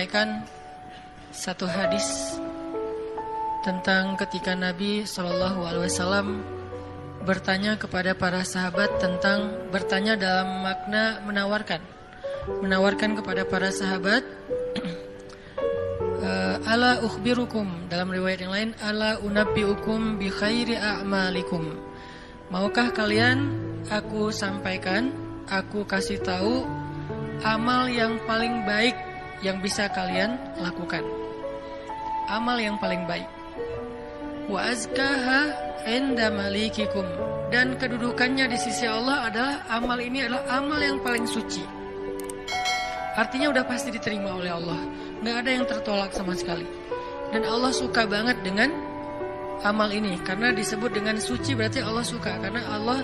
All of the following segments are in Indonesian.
menyampaikan satu hadis tentang ketika Nabi SAW bertanya kepada para sahabat tentang, bertanya dalam makna menawarkan kepada para sahabat, ala ukhbirukum, dalam riwayat yang lain, ala unabbiukum bi khairi a'malikum, maukah kalian aku sampaikan, aku kasih tahu amal yang paling baik yang bisa kalian lakukan, amal yang paling baik. Wa azkaha inda malikikum, dan kedudukannya di sisi Allah adalah, amal ini adalah amal yang paling suci. Artinya udah pasti diterima oleh Allah, nggak ada yang tertolak sama sekali. Dan Allah suka banget dengan amal ini, karena disebut dengan suci berarti Allah suka, karena Allah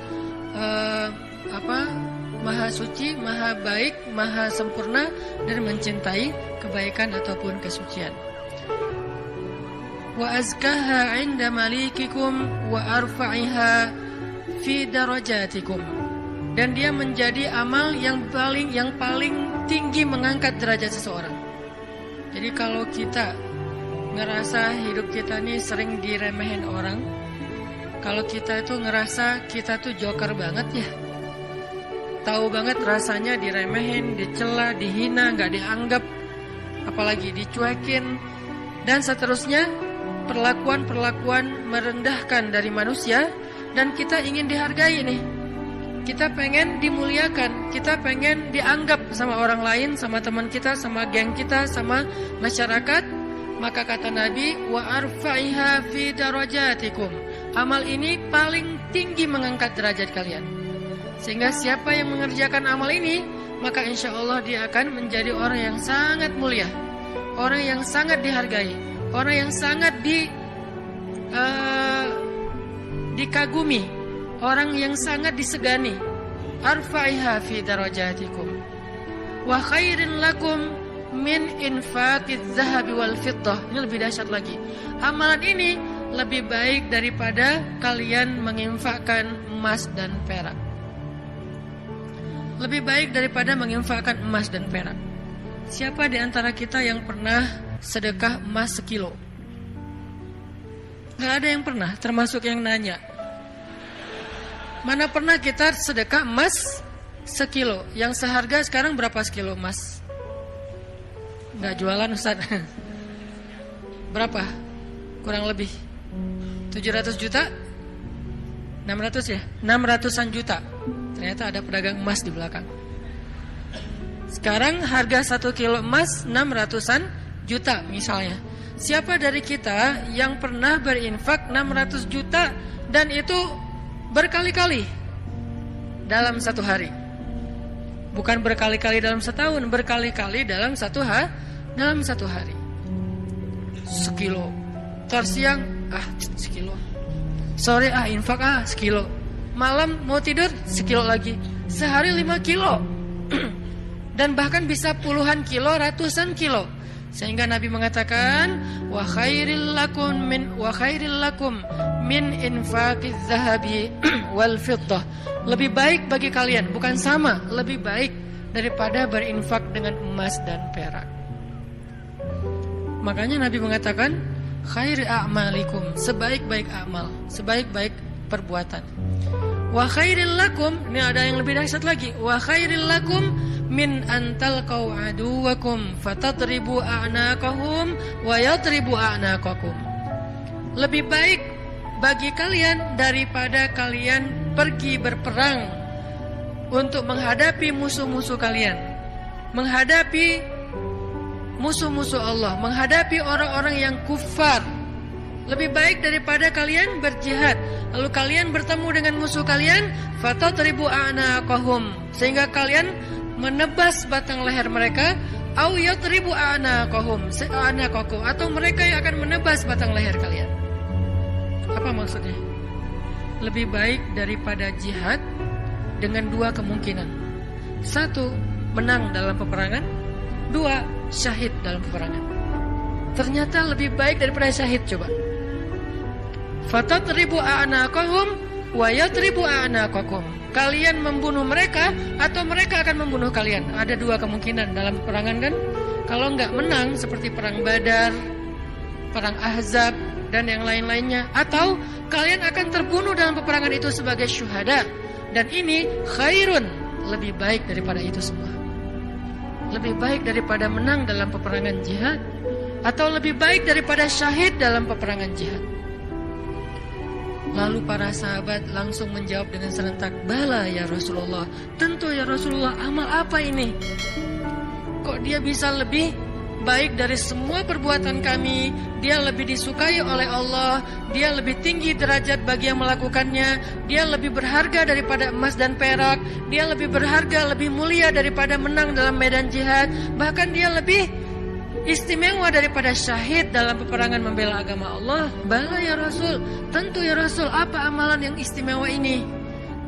maha suci, maha baik, maha sempurna, dan mencintai kebaikan ataupun kesucian. Wa azkaha 'inda malikikum wa arfa'iha fi darajatikum, dan dia menjadi amal yang paling tinggi mengangkat derajat seseorang. Jadi kalau kita ngerasa hidup kita nih sering diremehin orang, kalau kita itu ngerasa kita tuh joker banget ya, tahu banget rasanya diremehin, dicela, dihina, gak dianggap, apalagi dicuekin, dan seterusnya, perlakuan-perlakuan merendahkan dari manusia, dan kita ingin dihargai nih, kita pengen dimuliakan, kita pengen dianggap sama orang lain, sama teman kita, sama geng kita, sama masyarakat. Maka kata Nabi, wa arfa'iha fi darajatikum, amal ini paling tinggi mengangkat derajat kalian. Sehingga siapa yang mengerjakan amal ini, maka insya Allah dia akan menjadi orang yang sangat mulia, orang yang sangat dihargai, orang yang sangat dikagumi, orang yang sangat disegani. Arfa'iha fi darajatikum wa khairin lakum min infaqiz zahabi wal fiddah. Ini lebih dahsyat lagi. Amalan ini lebih baik daripada kalian menginfakkan emas dan perak. Lebih baik daripada menginfakkan emas dan perak. Siapa di antara kita yang pernah sedekah emas 1 kilo? Gak ada yang pernah, termasuk yang nanya. Mana pernah kita sedekah emas 1 kilo? Yang seharga sekarang berapa sekilo emas? Gak jualan Ustaz. Berapa? Kurang lebih 700 juta? 600 ya? 600-an juta. Ternyata ada pedagang emas di belakang. Sekarang harga 1 kilo emas 600-an juta misalnya. Siapa dari kita yang pernah berinfak 600 juta dan itu berkali-kali dalam satu hari? Bukan berkali-kali dalam setahun, berkali-kali dalam satu hari. 1 kilo. Ntar siang, 1 kilo. Sore, infak, 1 kilo. Malam mau tidur, 1 kilo lagi. Sehari 5 kilo. Dan bahkan bisa puluhan kilo, ratusan kilo. Sehingga Nabi mengatakan, wa khairil lakum min infaqiz zahabi wal fiddah. Lebih baik bagi kalian, bukan sama, lebih baik daripada berinfak dengan emas dan perak. Makanya Nabi mengatakan, khairi a'malikum, sebaik-baik amal, sebaik-baik perbuatan. Wa khairil lakum, ini ada yang lebih dahsyat lagi, wa khairil lakum min antalqau aduwakum fatadribu a'naqahum wa yadribu a'naqakum. Lebih baik bagi kalian daripada kalian pergi berperang untuk menghadapi musuh-musuh kalian, menghadapi musuh-musuh Allah, menghadapi orang-orang yang kufar. Lebih baik daripada kalian berjihad, lalu kalian bertemu dengan musuh kalian, fatadribu a'naqahum, sehingga kalian menebas batang leher mereka, au yadribu a'naqahum, atau mereka yang akan menebas batang leher kalian. Apa maksudnya? Lebih baik daripada jihad dengan 2 kemungkinan. 1, menang dalam peperangan. 2, syahid dalam peperangan. Ternyata lebih baik daripada syahid. Coba, fatadribu a'naqahum wa yadribu a'naqakum, kalian membunuh mereka atau mereka akan membunuh kalian. Ada 2 kemungkinan dalam peperangan kan. Kalau nggak menang seperti perang Badar, perang Ahzab, dan yang lain-lainnya, atau kalian akan terbunuh dalam peperangan itu sebagai syuhada. Dan ini khairun, lebih baik daripada itu semua. Lebih baik daripada menang dalam peperangan jihad, atau lebih baik daripada syahid dalam peperangan jihad. Lalu para sahabat langsung menjawab dengan serentak, bala ya Rasulullah, tentu ya Rasulullah, amal apa ini? Kok dia bisa lebih baik dari semua perbuatan kami? Dia lebih disukai oleh Allah, dia lebih tinggi derajat bagi yang melakukannya, dia lebih berharga daripada emas dan perak, dia lebih berharga, lebih mulia daripada menang dalam medan jihad, bahkan dia lebih istimewa daripada syahid dalam peperangan membela agama Allah. Bala ya Rasul, tentu ya Rasul, apa amalan yang istimewa ini?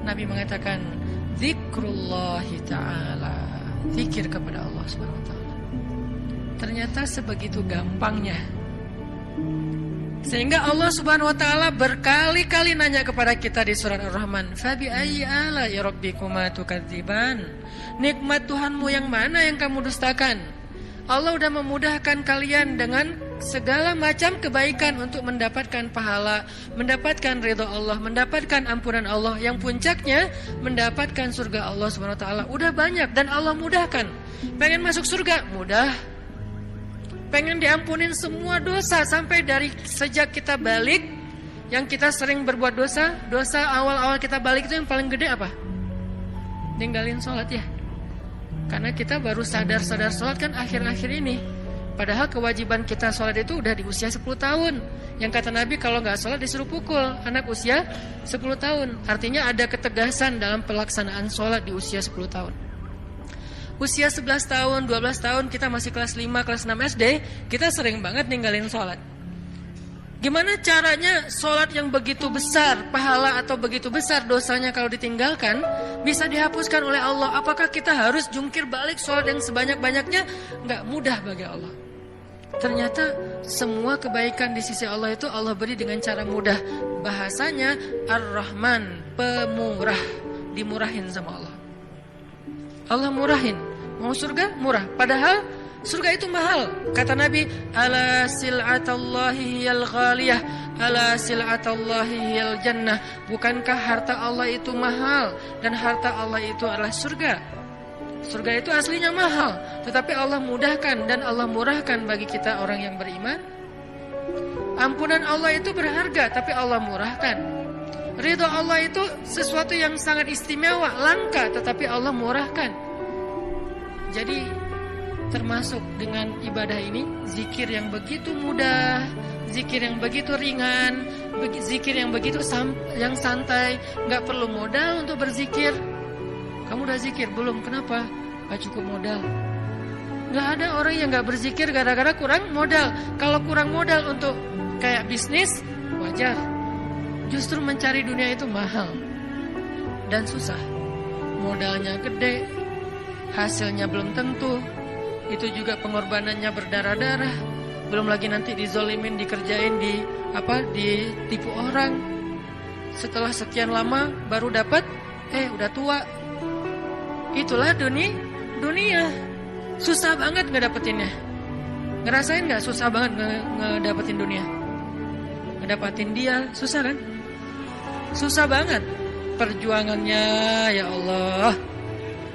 Nabi mengatakan, zikrullahi ta'ala, zikir kepada Allah Subhanahu wa ta'ala. Ternyata sebegitu gampangnya, sehingga Allah Subhanahu wa ta'ala berkali-kali nanya kepada kita di surat Ar-Rahman, fabi ayyi ala'i rabbikuma tukadziban, nikmat Tuhanmu yang mana yang kamu dustakan? Allah sudah memudahkan kalian dengan segala macam kebaikan untuk mendapatkan pahala, mendapatkan ridha Allah, mendapatkan ampunan Allah, yang puncaknya mendapatkan surga Allah Subhanahu wa ta'ala. Udah banyak dan Allah mudahkan. Pengen masuk surga? Mudah. Pengen diampunin semua dosa sampai dari sejak kita balik, yang kita sering berbuat dosa awal-awal kita balik itu yang paling gede apa? Ninggalin sholat ya. Karena kita baru sadar sholat kan akhir-akhir ini. Padahal kewajiban kita sholat itu udah di usia 10 tahun. Yang kata Nabi kalau gak sholat disuruh pukul anak usia 10 tahun. Artinya ada ketegasan dalam pelaksanaan sholat di usia 10 tahun. Usia 11 tahun, 12 tahun kita masih kelas 5, kelas 6 SD, kita sering banget ninggalin sholat. Gimana caranya sholat yang begitu besar pahala atau begitu besar dosanya kalau ditinggalkan bisa dihapuskan oleh Allah? Apakah kita harus jungkir balik sholat yang sebanyak-banyaknya? Nggak mudah bagi Allah. Ternyata semua kebaikan di sisi Allah itu Allah beri dengan cara mudah. Bahasanya Ar-Rahman, pemurah, dimurahin sama Allah. Allah murahin. Mau surga? Murah. Padahal surga itu mahal. Kata Nabi, ala sil'atallahi hiyal ghaliyah, ala sil'atallahi hiyal jannah. Bukankah harta Allah itu mahal? Dan harta Allah itu adalah surga. Surga itu aslinya mahal, tetapi Allah mudahkan dan Allah murahkan bagi kita orang yang beriman. Ampunan Allah itu berharga, tapi Allah murahkan. Ridha Allah itu sesuatu yang sangat istimewa, langka, tetapi Allah murahkan. Jadi termasuk dengan ibadah ini, zikir yang begitu mudah, zikir yang begitu ringan, zikir yang begitu yang santai, nggak perlu modal untuk berzikir. Kamu udah zikir belum? Kenapa? Gak cukup modal. Nggak ada orang yang nggak berzikir gara-gara kurang modal. Kalau kurang modal untuk kayak bisnis, wajar. Justru mencari dunia itu mahal dan susah. Modalnya gede, hasilnya belum tentu. Itu juga pengorbanannya berdarah-darah. Belum lagi nanti dizolimin, dikerjain, ditipu orang. Setelah sekian lama baru dapat, udah tua. Itulah dunia. Susah banget ngedapetinnya. Ngerasain gak susah banget ngedapetin dunia? Ngedapetin dia, susah kan? Susah banget. Perjuangannya ya Allah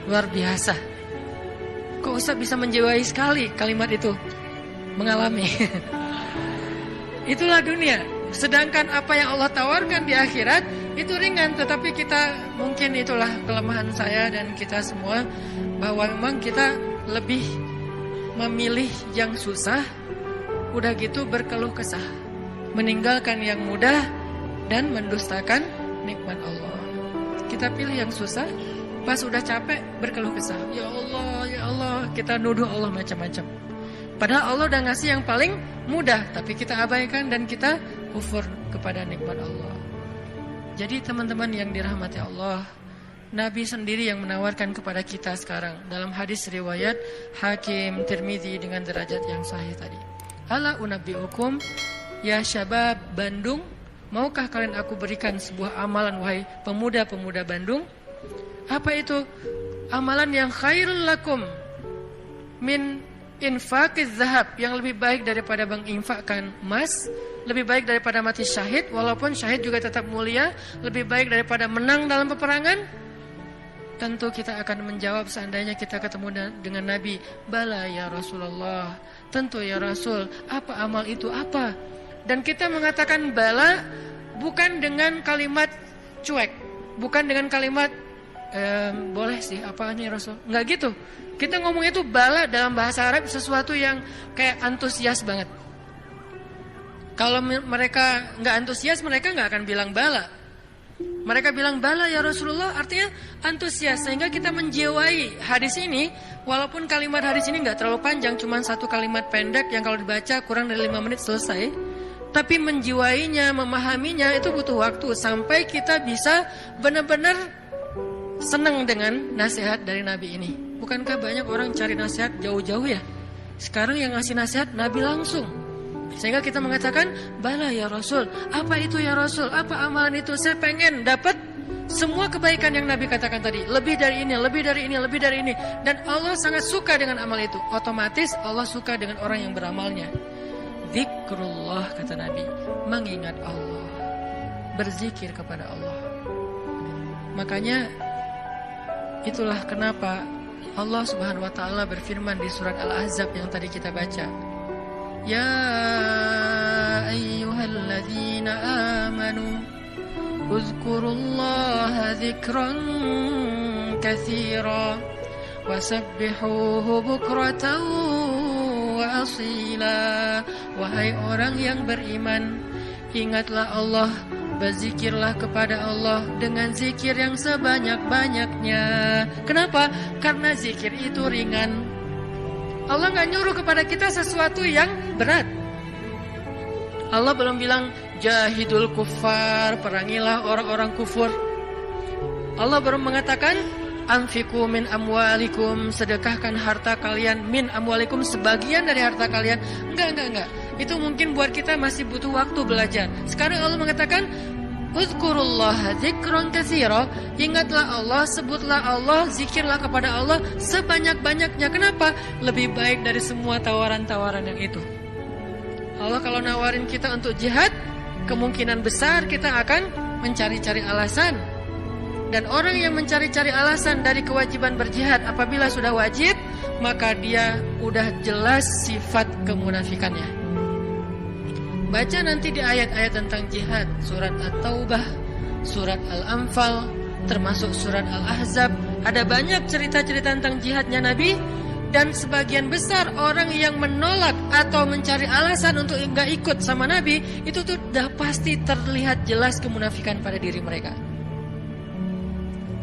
luar biasa. Kok Ustaz bisa menjiwai sekali kalimat itu? Mengalami. Itulah dunia. Sedangkan apa yang Allah tawarkan di akhirat itu ringan, tetapi kita mungkin itulah kelemahan saya dan kita semua, bahwa memang kita lebih memilih yang susah, udah gitu berkeluh kesah, meninggalkan yang mudah dan mendustakan nikmat Allah. Kita pilih yang susah, pas udah capek berkeluh kesah. Ya Allah, kita nuduh Allah macam-macam. Padahal Allah udah ngasih yang paling mudah, tapi kita abaikan dan kita kufur kepada nikmat Allah. Jadi teman-teman yang dirahmati Allah, Nabi sendiri yang menawarkan kepada kita sekarang dalam hadis riwayat Hakim Tirmizi dengan derajat yang sahih tadi. Ala unabbiukum ya syabab Bandung, maukah kalian aku berikan sebuah amalan wahai pemuda-pemuda Bandung? Apa itu? Amalan yang khairul lakum min infaqiz zahab, yang lebih baik daripada menginfakkan emas, lebih baik daripada mati syahid, walaupun syahid juga tetap mulia, lebih baik daripada menang dalam peperangan. Tentu kita akan menjawab seandainya kita ketemu dengan Nabi, bala ya Rasulullah, tentu ya Rasul. Apa amal itu, apa? Dan kita mengatakan bala bukan dengan kalimat cuek, bukan dengan kalimat boleh sih, apa nih Rasul, nggak gitu. Kita ngomong itu bala dalam bahasa Arab sesuatu yang kayak antusias banget. Kalau mereka nggak antusias, mereka nggak akan bilang bala. Mereka bilang bala ya Rasulullah, artinya antusias, sehingga kita menjiwai hadis ini. Walaupun kalimat hadis ini nggak terlalu panjang, cuma satu kalimat pendek yang kalau dibaca kurang dari 5 menit selesai. Tapi menjiwainya, memahaminya itu butuh waktu sampai kita bisa benar-benar senang dengan nasihat dari Nabi ini. Bukankah banyak orang cari nasihat jauh-jauh ya? Sekarang yang ngasih nasihat Nabi langsung. Sehingga kita mengatakan, bala ya Rasul. Apa itu ya Rasul? Apa amalan itu? Saya pengen dapat semua kebaikan yang Nabi katakan tadi. Lebih dari ini, lebih dari ini, lebih dari ini. Dan Allah sangat suka dengan amal itu. Otomatis Allah suka dengan orang yang beramalnya. Zikrullah, kata Nabi, mengingat Allah, berzikir kepada Allah. Makanya itulah kenapa Allah Subhanahu wa taala berfirman di surat Al-Ahzab yang tadi kita baca. Ya ayyuhalladzina amanu uzkurullaha dzikran katsira wasabbihuhu bukratan wa asila. Wahai orang yang beriman, ingatlah Allah, berzikirlah kepada Allah dengan zikir yang sebanyak-banyaknya. Kenapa? Karena zikir itu ringan. Allah gak nyuruh kepada kita sesuatu yang berat. Allah belum bilang jahidul kuffar, perangilah orang-orang kufur. Allah baru mengatakan anfiqu min amwalikum, sedekahkan harta kalian, min amwalikum, sebagian dari harta kalian. Enggak. Itu mungkin buat kita masih butuh waktu belajar. Sekarang Allah mengatakan uzkurullaha dzikran katsira, ingatlah Allah, sebutlah Allah, zikirlah kepada Allah sebanyak-banyaknya. Kenapa? Lebih baik dari semua tawaran-tawaran yang itu. Allah kalau nawarin kita untuk jihad, kemungkinan besar kita akan mencari-cari alasan. Dan orang yang mencari-cari alasan dari kewajiban berjihad, apabila sudah wajib, maka dia udah jelas sifat kemunafikannya. Baca nanti di ayat-ayat tentang jihad, surat At-Taubah, surat Al-Anfal, termasuk surat Al-Ahzab. Ada banyak cerita-cerita tentang jihadnya Nabi. Dan sebagian besar orang yang menolak atau mencari alasan untuk enggak ikut sama Nabi, itu tuh udah pasti terlihat jelas kemunafikan pada diri mereka.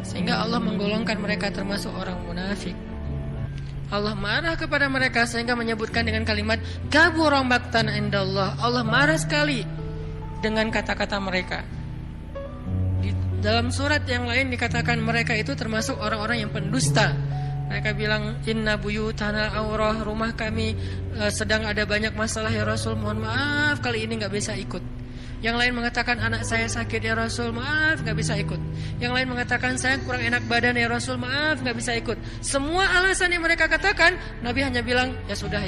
Sehingga Allah menggolongkan mereka termasuk orang munafik. Allah marah kepada mereka sehingga menyebutkan dengan kalimat kabura maqtan indallah. Allah marah sekali dengan kata-kata mereka. Di dalam surat yang lain dikatakan mereka itu termasuk orang-orang yang pendusta. Mereka bilang inna buyutana aurah, rumah kami sedang ada banyak masalah ya Rasul, mohon maaf kali ini gak bisa ikut. Yang lain mengatakan anak saya sakit ya Rasul, maaf gak bisa ikut. Yang lain mengatakan saya kurang enak badan ya Rasul, maaf gak bisa ikut. Semua alasan yang mereka katakan, Nabi hanya bilang ya sudah.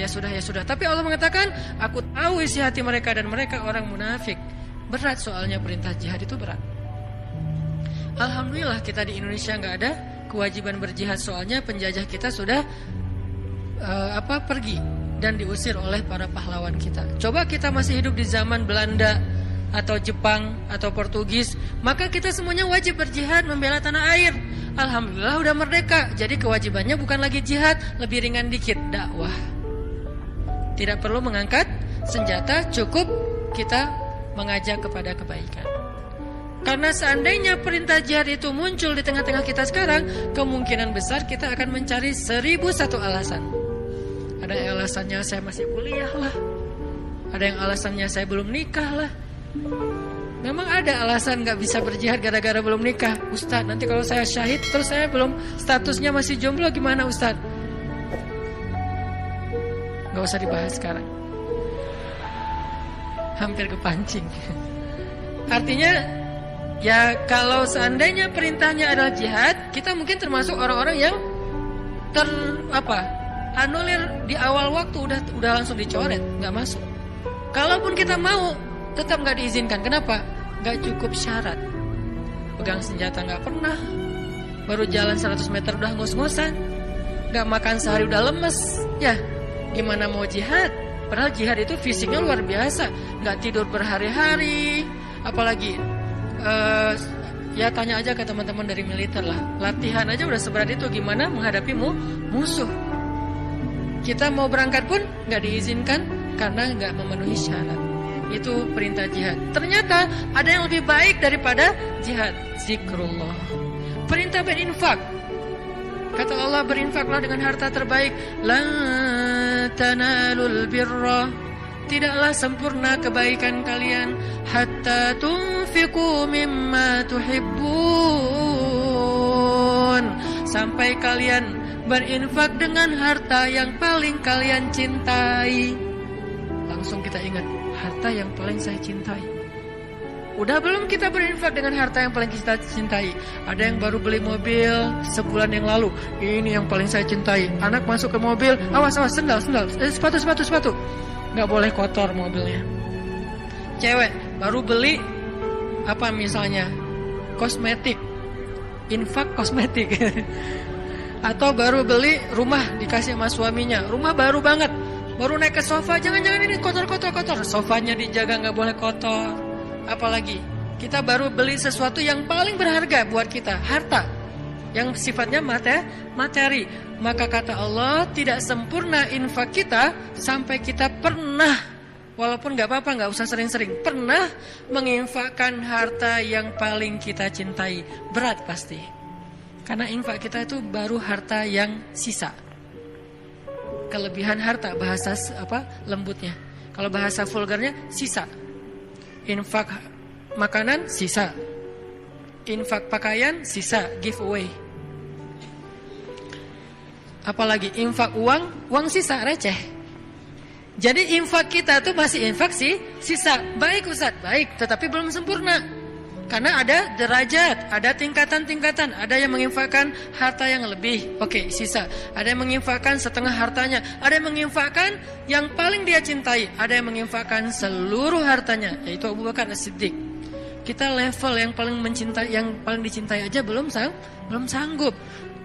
Tapi Allah mengatakan aku tahu isi hati mereka dan mereka orang munafik. Berat soalnya perintah jihad itu berat. Alhamdulillah kita di Indonesia gak ada kewajiban berjihad, soalnya penjajah kita sudah pergi dan diusir oleh para pahlawan kita. Coba kita masih hidup di zaman Belanda atau Jepang atau Portugis, maka kita semuanya wajib berjihad membela tanah air. Alhamdulillah udah merdeka, jadi kewajibannya bukan lagi jihad, lebih ringan dikit, dakwah. Tidak perlu mengangkat senjata, cukup kita mengajak kepada kebaikan. Karena seandainya perintah jihad itu muncul di tengah-tengah kita sekarang, kemungkinan besar kita akan mencari 1001 alasan. Ada yang alasannya saya masih kuliah lah, ada yang alasannya saya belum nikah lah. Memang ada alasan gak bisa berjihad gara-gara belum nikah. Ustadz, nanti kalau saya syahid terus saya belum, statusnya masih jomblo, gimana Ustadz? Gak usah dibahas sekarang, hampir kepancing. Artinya ya kalau seandainya perintahnya adalah jihad, kita mungkin termasuk orang-orang yang anulir di awal waktu udah langsung dicoret, nggak masuk. Kalaupun kita mau, tetap nggak diizinkan. Kenapa? Nggak cukup syarat. Pegang senjata nggak pernah, baru jalan 100 meter udah ngos-ngosan, nggak makan sehari udah lemes. Ya, gimana mau jihad? Padahal jihad itu fisiknya luar biasa, nggak tidur berhari-hari, apalagi ya tanya aja ke teman-teman dari militer lah. Latihan aja udah seberat itu, gimana menghadapi musuh. Kita mau berangkat pun nggak diizinkan karena nggak memenuhi syarat. Itu perintah jihad. Ternyata ada yang lebih baik daripada jihad, zikrullah. Perintah berinfak. Kata Allah, berinfaklah dengan harta terbaik. Lan tanalul birra, tidaklah sempurna kebaikan kalian hatta tunfiqu mimma tuhibbun, sampai kalian berinfak dengan harta yang paling kalian cintai. Langsung kita ingat, harta yang paling saya cintai. Udah belum kita berinfak dengan harta yang paling kita cintai? Ada yang baru beli mobil sebulan yang lalu, ini yang paling saya cintai. Anak masuk ke mobil, awas sendal, sepatu. Nggak boleh kotor mobilnya. Cewek baru beli apa misalnya kosmetik, infak kosmetik. Atau baru beli rumah dikasih sama suaminya, rumah baru banget, baru naik ke sofa, jangan ini kotor. Sofanya dijaga, nggak boleh kotor. Apalagi kita baru beli sesuatu yang paling berharga buat kita, harta yang sifatnya materi. Maka kata Allah, tidak sempurna infak kita sampai kita pernah, walaupun gak apa-apa, gak usah sering-sering, pernah menginfakkan harta yang paling kita cintai. Berat pasti, karena infak kita itu baru harta yang sisa. Kelebihan harta, bahasa lembutnya. Kalau bahasa vulgarnya, sisa. Infak makanan, sisa. Infak pakaian, sisa, giveaway. Apalagi infak uang sisa, receh. Jadi infak kita tuh masih infak sisa. Baik Ustaz, baik, tetapi belum sempurna. Karena ada derajat, ada tingkatan-tingkatan. Ada yang menginfakkan harta yang lebih, oke, sisa. Ada yang menginfakkan setengah hartanya. Ada yang menginfakkan yang paling dia cintai. Ada yang menginfakkan seluruh hartanya, yaitu Abu Bakar As-Siddiq. Kita level yang paling mencintai, yang paling dicintai aja belum sanggup.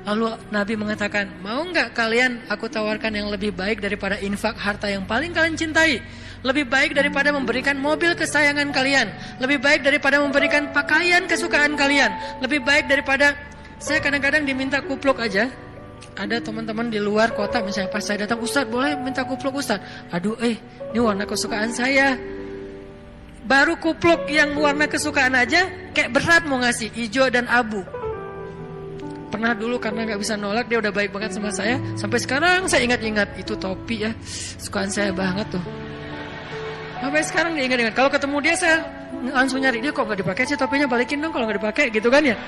Lalu Nabi mengatakan, mau nggak kalian aku tawarkan yang lebih baik daripada infak harta yang paling kalian cintai? Lebih baik daripada memberikan mobil kesayangan kalian, lebih baik daripada memberikan pakaian kesukaan kalian, lebih baik daripada, saya kadang-kadang diminta kupluk aja. Ada teman-teman di luar kota misalnya, pas saya datang, Ustaz boleh minta kupluk Ustaz? Aduh ini warna kesukaan saya. Baru kupluk yang warna kesukaan aja kayak berat mau ngasih, hijau dan abu. Pernah dulu karena gak bisa nolak, dia udah baik banget sama saya. Sampai sekarang saya ingat-ingat, itu topi ya, sukaan saya banget tuh. Sampai sekarang dia ingat-ingat. Kalau ketemu dia saya langsung nyari, dia kok gak dipakai sih topinya, balikin dong kalau gak dipakai gitu kan ya.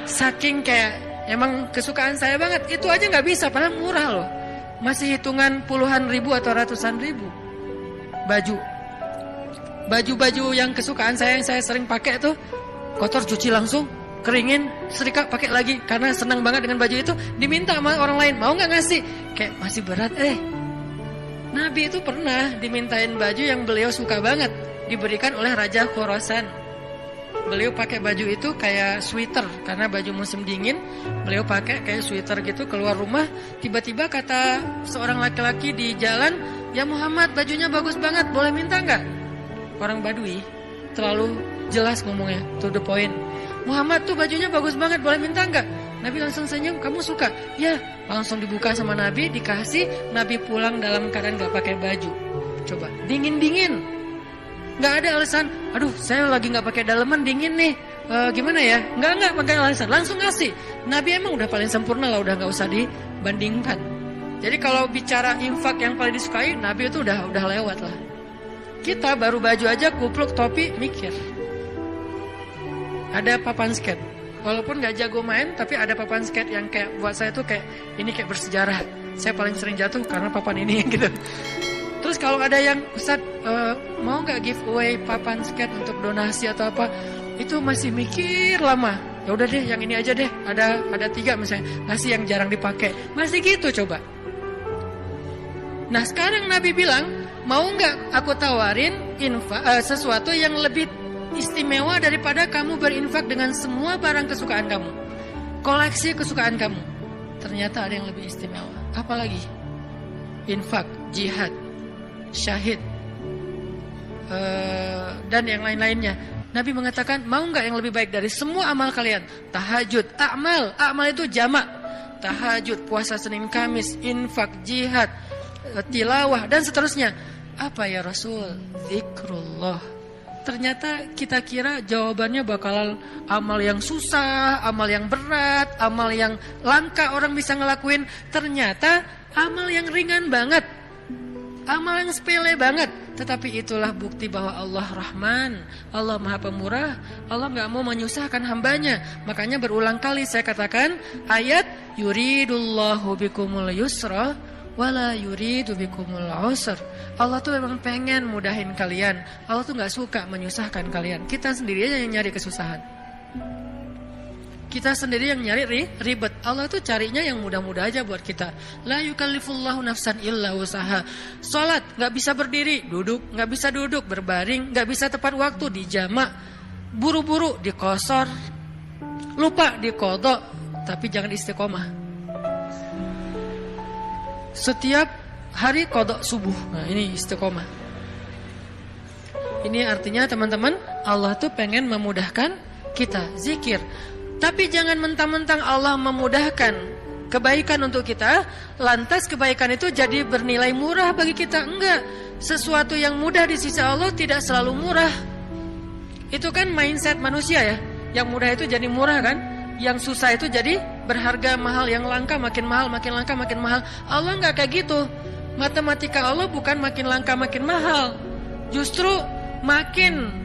Saking kayak emang kesukaan saya banget. Itu aja gak bisa, padahal murah loh. Masih hitungan puluhan ribu atau ratusan ribu. Baju yang kesukaan saya, yang saya sering pakai tuh, kotor cuci langsung, keringin, setrika, pakai lagi. Karena senang banget dengan baju itu, diminta sama orang lain, mau gak ngasih? Kayak masih berat. Nabi itu pernah dimintain baju yang beliau suka banget, diberikan oleh Raja Khorasan. Beliau pakai baju itu kayak sweater, karena baju musim dingin. Beliau pakai kayak sweater gitu, keluar rumah. Tiba-tiba kata seorang laki-laki di jalan, ya Muhammad bajunya bagus banget, boleh minta gak? Orang Badui terlalu jelas ngomongnya, to the point. Muhammad tuh bajunya bagus banget, boleh minta gak? Nabi langsung senyum, kamu suka? Ya, langsung dibuka sama Nabi, dikasih. Nabi pulang dalam keadaan gak pakai baju. Coba, dingin-dingin, gak ada alasan, aduh saya lagi gak pakai daleman, dingin nih, gimana ya? Gak pakai alasan, langsung ngasih. Nabi emang udah paling sempurna lah, udah gak usah dibandingkan. Jadi kalau bicara infak yang paling disukai, Nabi itu udah lewat lah. Kita baru baju aja, kupluk, topi, mikir. Ada papan skate. Walaupun gak jago main, tapi ada papan skate yang kayak buat saya tuh kayak ini kayak bersejarah. Saya paling sering jatuh karena papan ini gitu. Terus kalau ada yang Ustaz mau gak giveaway papan skate untuk donasi atau apa, itu masih mikir lama. Ya udah deh, yang ini aja deh. Ada 3 misalnya, ngasih yang jarang dipakai. Masih gitu coba. Nah sekarang Nabi bilang, mau nggak aku tawarin sesuatu yang lebih istimewa daripada kamu berinfak dengan semua barang kesukaan kamu, koleksi kesukaan kamu. Ternyata ada yang lebih istimewa. Apalagi? Infak, jihad, syahid, dan yang lain-lainnya. Nabi mengatakan, mau nggak yang lebih baik dari semua amal kalian? Tahajud, amal itu jamak. Tahajud, puasa Senin Kamis, infak, jihad, tilawah, dan seterusnya. Apa ya Rasul? Zikrullah. Ternyata kita kira jawabannya bakalan amal yang susah, amal yang berat, amal yang langka orang bisa ngelakuin. Ternyata amal yang ringan banget, amal yang sepele banget. Tetapi itulah bukti bahwa Allah Rahman, Allah Maha Pemurah. Allah gak mau menyusahkan hambanya. Makanya berulang kali saya katakan ayat yuridullahu bikumul yusra wala yuridu bikumul usr. Allah tuh memang pengen mudahin kalian. Allah tuh gak suka menyusahkan kalian. Kita sendiri aja yang nyari kesusahan. Kita sendiri yang nyari ribet. Allah tuh carinya yang mudah-mudah aja buat kita. La yukallifullahu nafsan illa usaha. Salat gak bisa berdiri, duduk. Gak bisa duduk, berbaring. Gak bisa tepat waktu, dijamak. Buru-buru, dikosor. Lupa, dikodok. Tapi jangan istiqomah. Setiap hari kodok subuh. Nah ini istiqomah. Ini artinya teman-teman, Allah tuh pengen memudahkan kita zikir. Tapi jangan mentang-mentang Allah memudahkan kebaikan untuk kita, lantas kebaikan itu jadi bernilai murah bagi kita. Enggak. Sesuatu yang mudah di sisi Allah tidak selalu murah. Itu kan mindset manusia ya. Yang mudah itu jadi murah kan. Yang susah itu jadi berharga mahal. Yang langka makin mahal, makin langka makin mahal. Allah enggak kayak gitu. Matematika Allah bukan makin langka makin mahal. Justru makin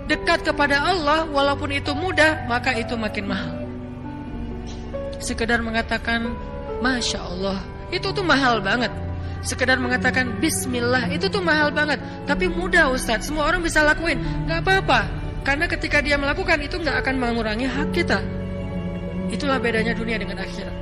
dekat kepada Allah, walaupun itu mudah, maka itu makin mahal. Sekedar mengatakan Masya Allah, itu tuh mahal banget. Sekedar mengatakan Bismillah, itu tuh mahal banget. Tapi mudah Ustadz, semua orang bisa lakuin. Gak apa-apa, karena ketika dia melakukan itu gak akan mengurangi hak kita. Itulah bedanya dunia dengan akhirat.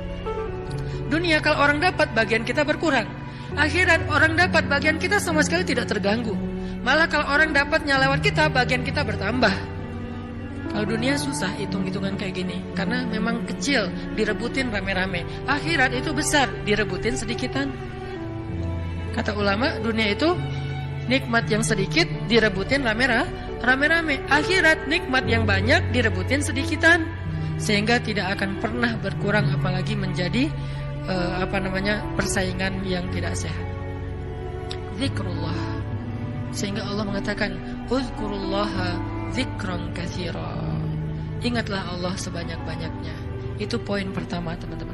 Dunia kalau orang dapat, bagian kita berkurang. Akhirat orang dapat, bagian kita sama sekali tidak terganggu. Malah kalau orang dapatnya lewat kita, bagian kita bertambah. Kalau dunia susah hitung-hitungan kayak gini, karena memang kecil, direbutin rame-rame. Akhirat itu besar, direbutin sedikitan. Kata ulama, dunia itu nikmat yang sedikit, direbutin rame-rame. Akhirat nikmat yang banyak, direbutin sedikitan. Sehingga tidak akan pernah berkurang, apalagi menjadi persaingan yang tidak sehat. Zikrullah. Sehingga Allah mengatakan uzkurullaha zikran katsira. Ingatlah Allah sebanyak-banyaknya. Itu poin pertama teman-teman.